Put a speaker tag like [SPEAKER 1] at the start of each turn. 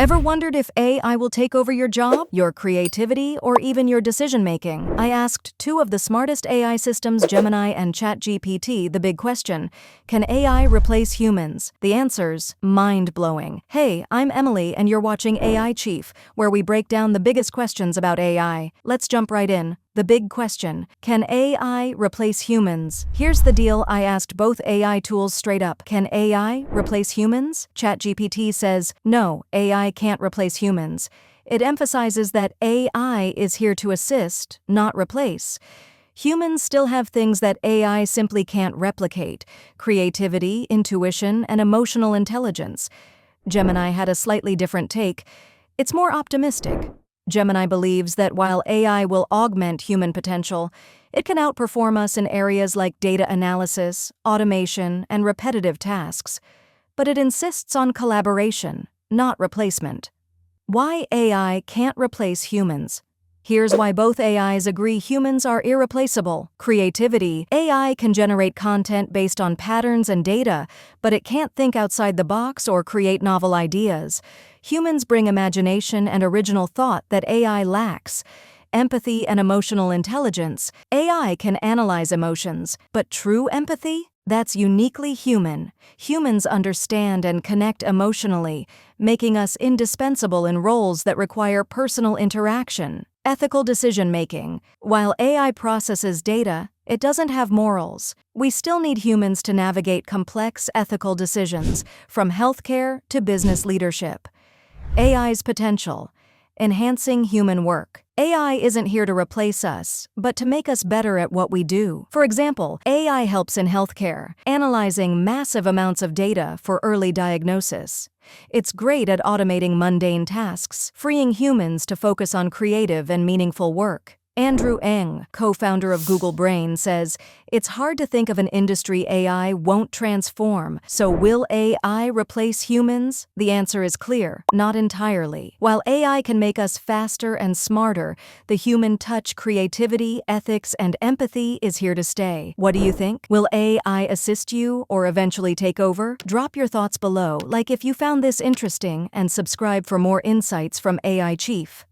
[SPEAKER 1] Ever wondered if AI will take over your job, your creativity, or even your decision-making? I asked two of the smartest AI systems, Gemini and ChatGPT, the big question: can AI replace humans? The answers: mind-blowing. Hey, I'm Emily and you're watching AIChief, where we break down the biggest questions about AI. Let's jump right in. The big question: can AI replace humans? Here's the deal, I asked both AI tools straight up. Can AI replace humans? ChatGPT says, no, AI can't replace humans. It emphasizes that AI is here to assist, not replace. Humans still have things that AI simply can't replicate: creativity, intuition, and emotional intelligence. Gemini had a slightly different take. It's more optimistic. Gemini believes that while AI will augment human potential, it can outperform us in areas like data analysis, automation, and repetitive tasks. But it insists on collaboration, not replacement. Why AI can't replace humans? Here's why both AIs agree humans are irreplaceable. Creativity: AI can generate content based on patterns and data, but it can't think outside the box or create novel ideas. Humans bring imagination and original thought that AI lacks. Empathy and emotional intelligence: AI can analyze emotions, but true empathy? That's uniquely human. Humans understand and connect emotionally, making us indispensable in roles that require personal interaction. Ethical decision-making: while AI processes data, it doesn't have morals. We still need humans to navigate complex ethical decisions, from healthcare to business leadership. AI's potential: enhancing human work. AI isn't here to replace us, but to make us better at what we do. For example, AI helps in healthcare, analyzing massive amounts of data for early diagnosis. It's great at automating mundane tasks, freeing humans to focus on creative and meaningful work. Andrew Ng, co-founder of Google Brain, says, it's hard to think of an industry AI won't transform. So will AI replace humans? The answer is clear: not entirely. While AI can make us faster and smarter, the human touch, creativity, ethics, and empathy is here to stay. What do you think? Will AI assist you or eventually take over? Drop your thoughts below, like if you found this interesting, and subscribe for more insights from AIChief.